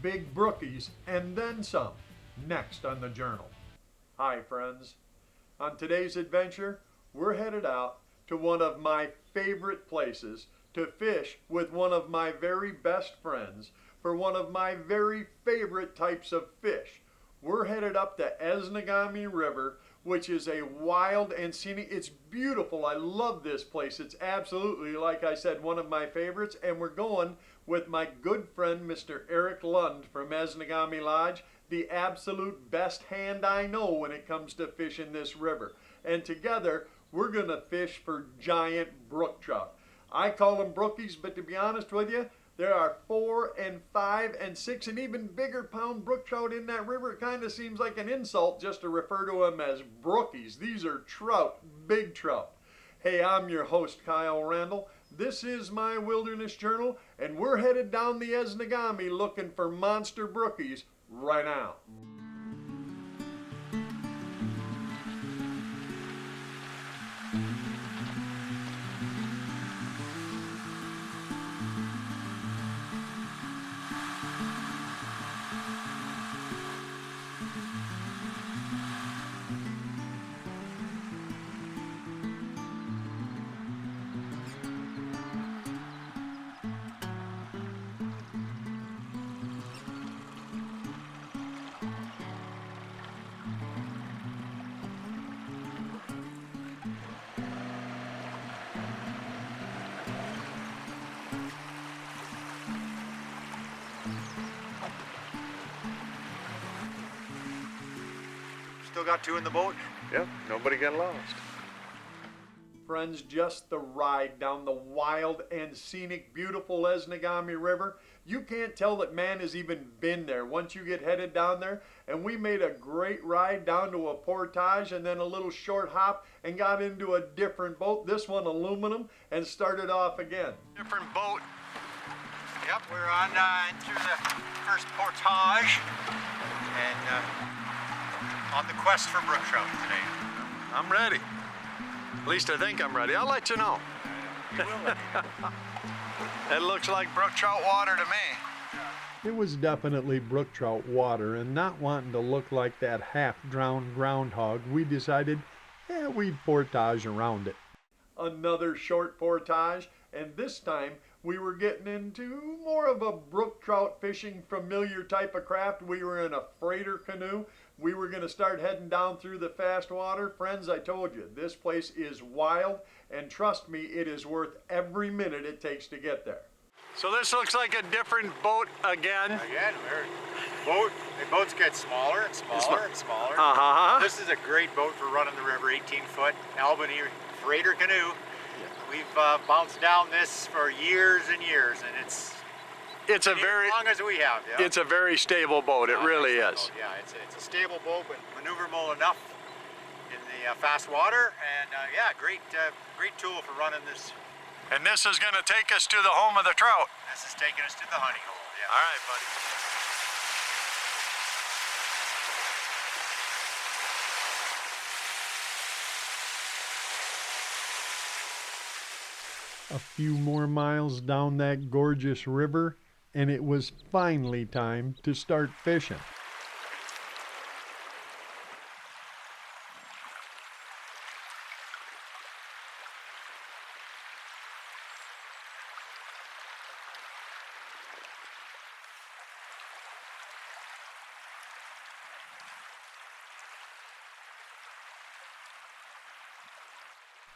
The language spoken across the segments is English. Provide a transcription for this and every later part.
big brookies and then some, next on the journal. Hi friends. On today's adventure, we're headed out to one of my favorite places to fish with one of my very best friends for one of my very favorite types of fish. We're headed up the Esnagami River, which is a wild and scenic, it's beautiful. I love this place. It's absolutely, like I said, one of my favorites. And we're going with my good friend, Mr. Eric Lund from Esnagami Lodge, the absolute best hand I know when it comes to fishing this river. And together, we're gonna fish for giant brook trout. I call them brookies, but to be honest with you, there are 4 and 5 and 6 and even bigger pound brook trout in that river. It kind of seems like an insult just to refer to them as brookies. These are trout, big trout. Hey, I'm your host, Kyle Randall. This is my Wilderness Journal, and we're headed down the Esnagami looking for monster brookies right now. Still got 2 in the boat? Yep, nobody got lost. Friends, just the ride down the wild and scenic, beautiful Esnagami River. You can't tell that man has even been there once you get headed down there. And we made a great ride down to a portage and then a little short hop and got into a different boat, this one aluminum, and started off again. Different boat. Yep, we're on through the first portage and on the quest for brook trout today. I'm ready. At least I think I'm ready. I'll let you know. You will let me know. It looks like brook trout water to me. It was definitely brook trout water, and not wanting to look like that half-drowned groundhog, we decided, we'd portage around it. Another short portage, and this time we were getting into more of a brook trout fishing familiar type of craft. We were in a freighter canoe. We were going to start heading down through the fast water. Friends, I told you, this place is wild, and trust me, it is worth every minute it takes to get there. So this looks like a different boat again. The boats get smaller and smaller and smaller. This is a great boat for running the river, 18-foot Albany freighter canoe. We've bounced down this for years and years, and it's a very, as long as we have. Yeah. It's a very stable boat. It really is. Yeah, it's a stable boat, but maneuverable enough in the fast water, and great tool for running this. And this is going to take us to the home of the trout. This is taking us to the honey hole. Yeah. All right, buddy. A few more miles down that gorgeous river, and it was finally time to start fishing.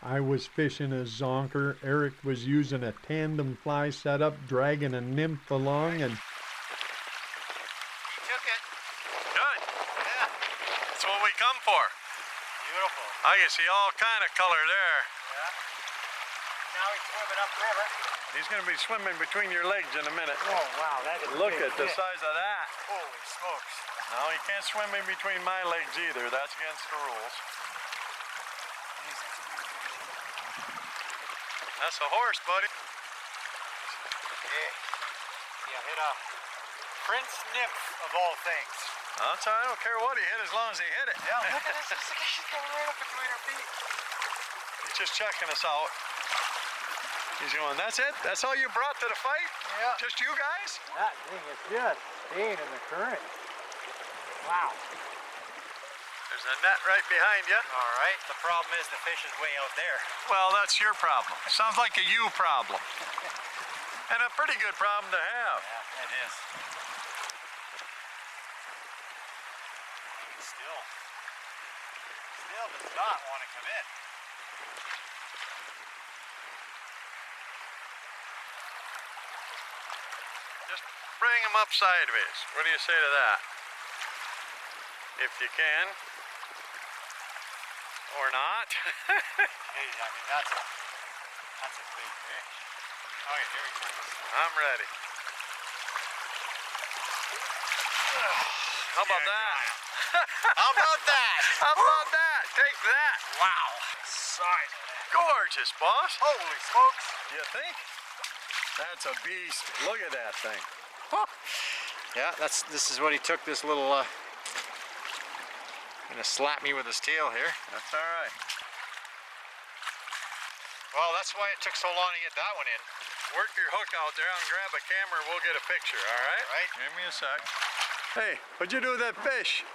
I was fishing a zonker. Eric was using a tandem fly setup, dragging a nymph along, and He took it. good. Yeah. That's what we come for. Beautiful. I can see all kind of color there. Yeah. Now he's swimming upriver. He's going to be swimming between your legs in a minute. Oh wow, that is Look big at the fish. size of that. Holy smokes. No, he can't swim in between my legs either. That's against the rules. That's a horse, buddy. Yeah. Yeah, hit a prince nymph of all things. That's all right. I don't care what he hit as long as he hit it. Yeah, look at this. She's coming right up between her feet. He's just checking us out. He's going, that's it? That's all you brought to the fight? Yeah. Just you guys? That thing is just staying in the current. Wow. There's a net right behind you. All right. The problem is the fish is way out there. Well, that's your problem. Sounds like a you problem. And a pretty good problem to have. Yeah, it is. Still does not want to come in. Just bring him up sideways. What do you say to that? If you can. Or not. Hey, I mean, that's a big fish. Okay, here he comes. I'm ready. How about that? How about that? How about that? Take that. Wow. Size. Gorgeous, boss. Holy smokes. You think? That's a beast. Look at that thing. Yeah, this is what he took, this little gonna slap me with his tail here. That's all right. Well, that's why it took so long to get that one in. Work your hook out there and grab a camera. We'll get a picture, all right? Right. Give me a sec. Hey, what'd you do with that fish?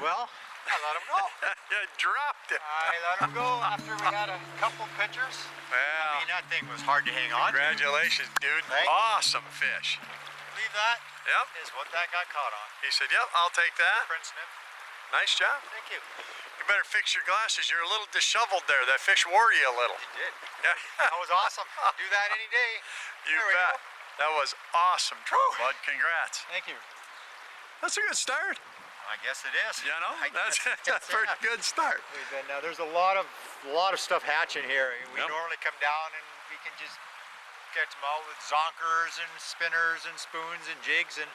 Well, I let him go. You dropped it. I let him go after we had a couple pictures. Well, I mean, that thing was hard to hang on to. congratulations, dude. Right? Awesome fish. Believe that Yep. is what that got caught on. He said, yep, I'll take that. Prince Smith, Nice job. thank you. You better fix your glasses. You're a little disheveled there. That fish wore you a little. You did. Yeah. That was awesome. Do that any day. You There we bet. go. That was awesome, Trout Bud. Congrats. Thank you. That's a good start. I guess it is. You know, I that's guess, a pretty yeah. good start. We've been, there's a lot of stuff hatching here. We Yep. normally come down and we can just catch them all with zonkers and spinners and spoons and jigs, and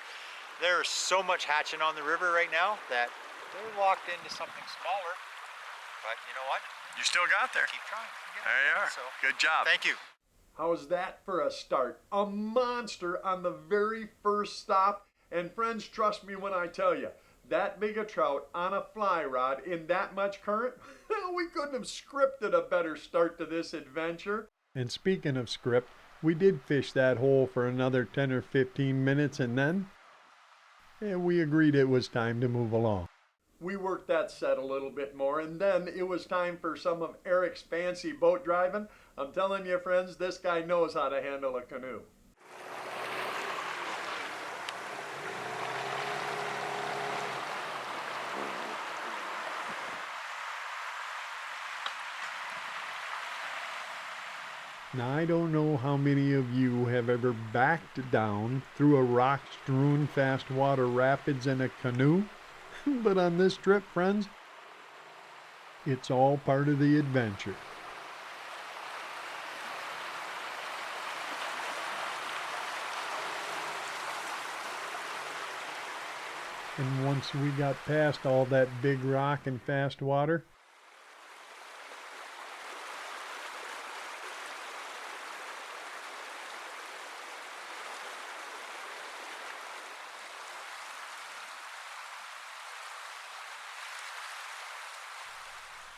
there's so much hatching on the river right now that they're locked into something smaller. But you know what? You still got there. Keep trying. There you are. So, Good job. thank you. How's that for a start? A monster on the very first stop. And friends, trust me when I tell you, that big a trout on a fly rod in that much current, we couldn't have scripted a better start to this adventure. And speaking of script, we did fish that hole for another 10 or 15 minutes, and then we agreed it was time to move along. We worked that set a little bit more, and then it was time for some of Eric's fancy boat driving. I'm telling you, friends, this guy knows how to handle a canoe. Now, I don't know how many of you have ever backed down through a rock-strewn fast water rapids in a canoe, but on this trip, friends, it's all part of the adventure. And once we got past all that big rock and fast water,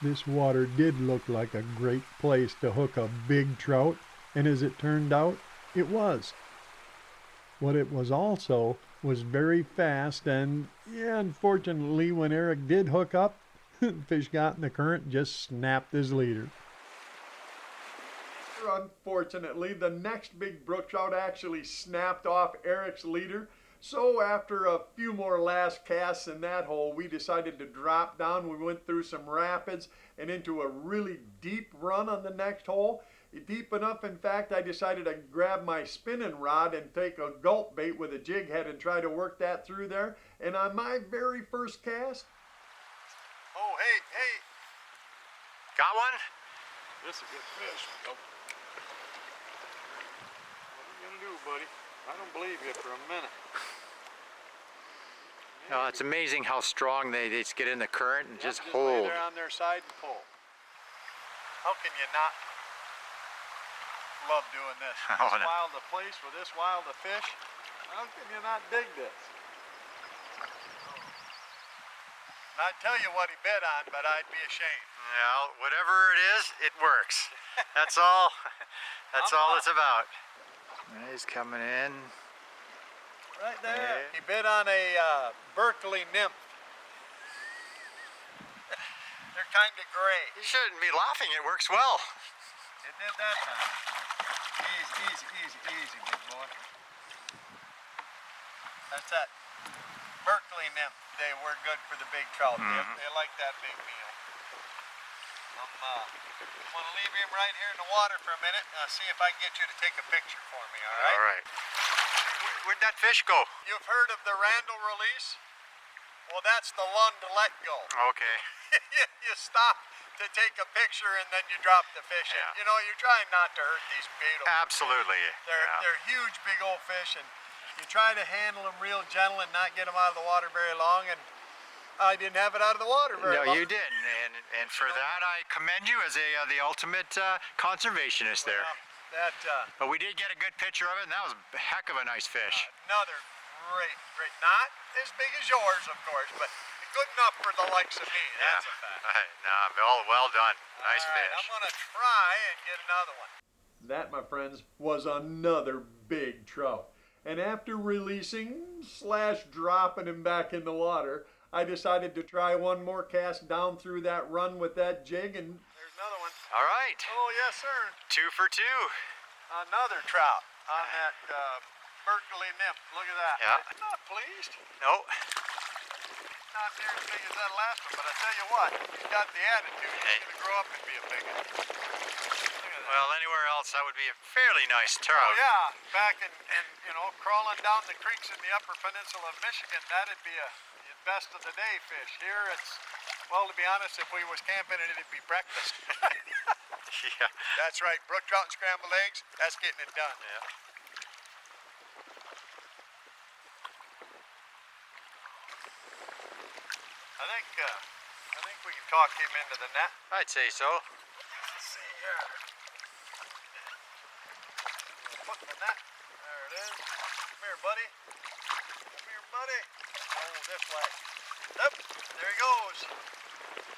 this water did look like a great place to hook a big trout, and as it turned out, it was. What it was also was very fast, and yeah, unfortunately, when Eric did hook up, the fish got in the current and just snapped his leader. Unfortunately, the next big brook trout actually snapped off Eric's leader. So after a few more last casts in that hole, we decided to drop down. We went through some rapids and into a really deep run on the next hole. Deep enough, in fact, I decided to grab my spinning rod and take a gulp bait with a jig head and try to work that through there. And on my very first cast... Oh, hey. Got one? This is a good fish. What are you gonna do, buddy? I don't believe you for a minute. No, it's amazing how strong they just get in the current and just lay hold. there on their side and pull. How can you not love doing this? Oh, This no. wild a place with this wild a fish. How can you not dig this? And I'd tell you what he bid on, but I'd be ashamed. Yeah, whatever it is, it works. That's all. That's all it's about. He's coming in. Right there. Yeah. He bit on a Berkeley nymph. They're kind of gray. You shouldn't be laughing. It works well. It did that time. Easy, big boy. That's that Berkeley nymph. They were good for the big trout. They like that big meal. I'm going to leave him right here in the water for a minute. See if I can get you to take a picture for me, all right? All right. Where'd that fish go? You've heard of the Randall release? Well, that's the lung to let go. Okay. You stop to take a picture and then you drop the fish in. You know, you're trying not to hurt these beetles. Absolutely. They're huge, big old fish, and you try to handle them real gentle and not get them out of the water very long. And I didn't have it out of the water very long. No, you didn't, and for that I commend you as the ultimate conservationist there. But we did get a good picture of it, and that was a heck of a nice fish. Another great, not as big as yours, of course, but good enough for the likes of me. That's a fact. Well done. Nice All right, fish. I'm gonna try and get another one. That, my friends, was another big trout. And after releasing / dropping him back in the water, I decided to try one more cast down through that run with that jig, and there's another one. All right. Oh, yes, sir. 2 for 2. Another trout on that Berkeley nymph. Look at that. Yeah. I'm not pleased. No. Not near as big as that last one, but I tell you what, he's got the attitude. He's going to grow up and be a big one. Look at that. Well, anywhere else that would be a fairly nice trout. Oh, yeah. Back in crawling down the creeks in the upper peninsula of Michigan, that'd be a best of the day fish. Here it's, well, to be honest, if we was camping, it'd be breakfast. Yeah. That's right. Brook trout and scrambled eggs, that's getting it done. Yeah. I think we can talk him into the net. I'd say so. Let's see here. Put in the net. There it is. Come here, buddy. Come here, buddy. Oh, this way. Yep. There he goes.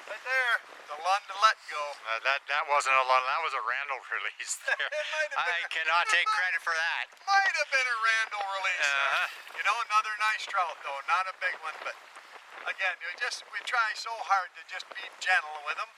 Right there. The lung to let go. That wasn't a lot. That was a Randall release there. It might have been. I cannot take credit for that. Might have been a Randall release. You know, another nice trout though. Not a big one, but again, we try so hard to just be gentle with them,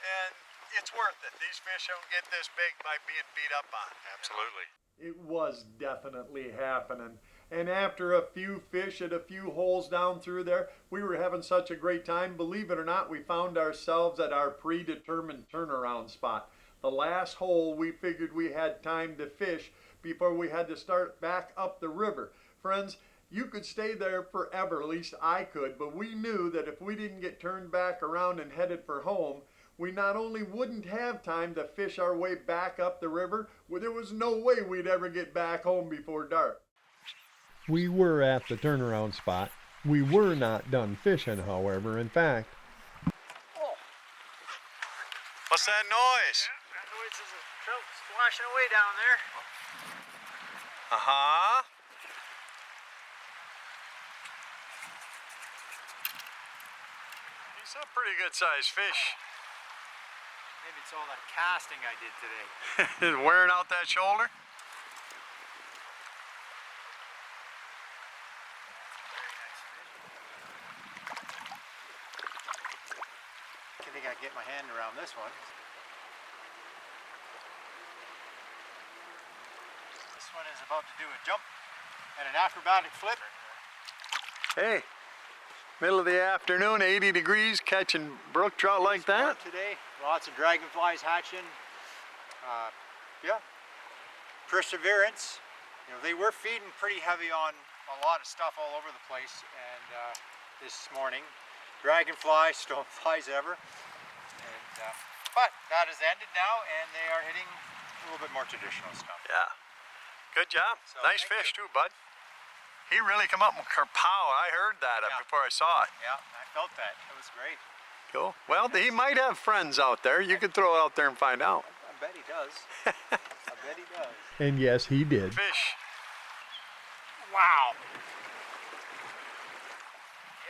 and it's worth it. These fish don't get this big by being beat up on. Absolutely. It was definitely happening. And after a few fish at a few holes down through there, we were having such a great time. Believe it or not, we found ourselves at our predetermined turnaround spot. The last hole, we figured we had time to fish before we had to start back up the river. Friends, you could stay there forever, at least I could, but we knew that if we didn't get turned back around and headed for home, we not only wouldn't have time to fish our way back up the river, there was no way we'd ever get back home before dark. We were at the turnaround spot. We were not done fishing, however. In fact... Oh. What's that noise? That noise is a trout splashing away down there. Uh-huh. He's a pretty good sized fish. Maybe it's all that casting I did today. Is wearing out that shoulder? Very nice fish. I think I can get my hand around this one. This one is about to do a jump and an acrobatic flip. Hey, middle of the afternoon, 80 degrees, catching brook trout like that? Today, lots of dragonflies hatching. Yeah, perseverance. You know, they were feeding pretty heavy on a lot of stuff all over the place, and this morning, dragonflies, stoneflies ever. And, but that has ended now, and they are hitting a little bit more traditional stuff. Yeah. Good job. So, nice thank fish too, bud. He really come up with kerpow. I heard that before I saw it. Yeah, I felt that. It was great. Cool. Well, he might have friends out there. You could throw it out there and find out. I bet he does. I bet he does. And yes, he did. Fish. Wow.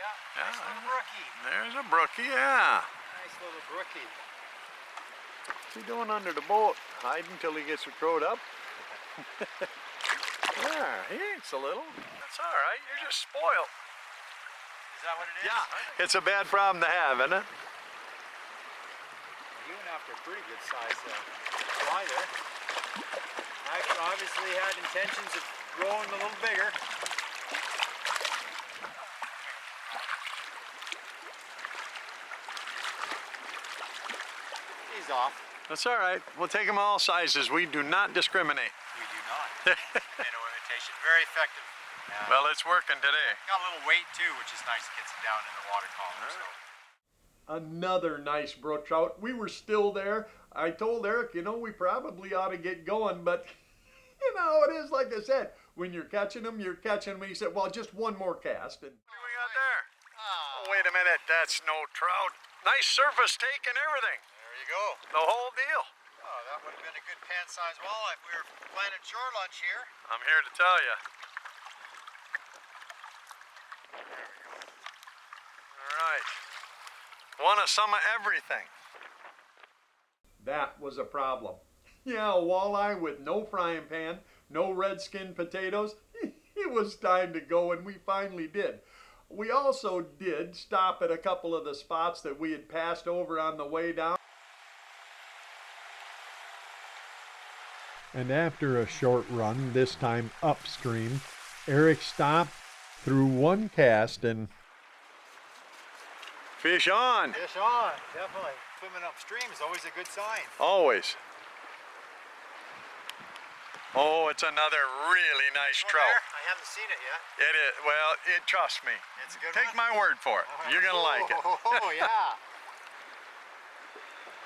Yeah, nice little brookie. There's a brookie, yeah. Nice little brookie. What's he doing under the boat? Hiding until he gets rowed up? Yeah, he eats a little. That's all right. You're just spoiled. Is that what it is? Yeah, it's a bad problem to have, isn't it? You went after a pretty good size fly there. I obviously had intentions of growing a little bigger. He's off. That's all right. We'll take them all sizes. We do not discriminate. We do not. Minnow imitation, very effective. Well, it's working today. Got a little weight too, which is nice. Gets it down in the water column. So. Another nice brook trout. We were still there. I told Eric, you know, we probably ought to get going, but you know, it is like I said, when you're catching them, you're catching them. And he said, well, just one more cast. And what do we got there? Oh, wait a minute, that's no trout. Nice surface take and everything. There you go. The whole deal. Oh, that would have been a good pan-sized walleye if we were planning shore lunch here. I'm here to tell you. All right. Want a sum of everything. That was a problem. Yeah, a walleye with no frying pan, no red-skinned potatoes. It was time to go, and we finally did. We also did stop at a couple of the spots that we had passed over on the way down. And after a short run, this time upstream, Eric stopped, threw one cast, and fish on. Fish on, definitely. Swimming upstream is always a good sign. Always. Oh, it's another really nice trout. I haven't seen it yet. It is. Well, trust me. It's a good Take one. my word for it. You're gonna like it. Oh yeah.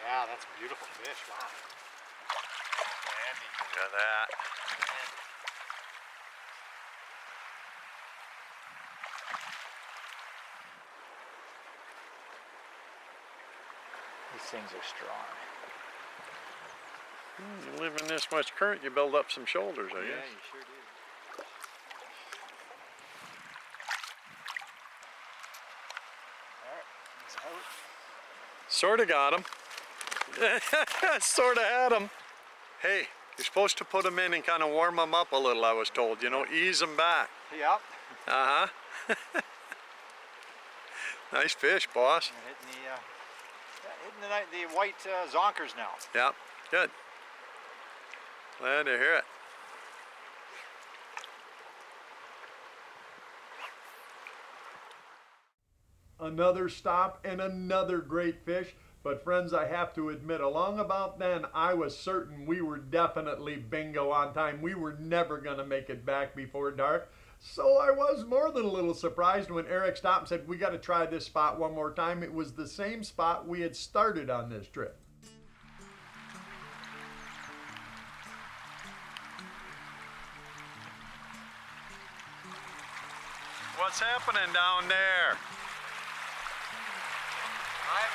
Yeah, that's a beautiful fish. Wow. Look at that. These things are strong. You live in this much current, you build up some shoulders, I guess. Yeah, you sure do. Alright, he's out. Sort of got him. Sort of had him. Hey, you're supposed to put them in and kind of warm them up a little, I was told. You know, ease them back. Yep. Uh-huh. Nice fish, boss. Hitting the white zonkers now. Yep, good. Glad to hear it. Another stop and another great fish. But friends, I have to admit, along about then, I was certain we were definitely bingo on time. We were never going to make it back before dark. So I was more than a little surprised when Eric stopped and said, we got to try this spot one more time. It was the same spot we had started on this trip. What's happening down there? I'm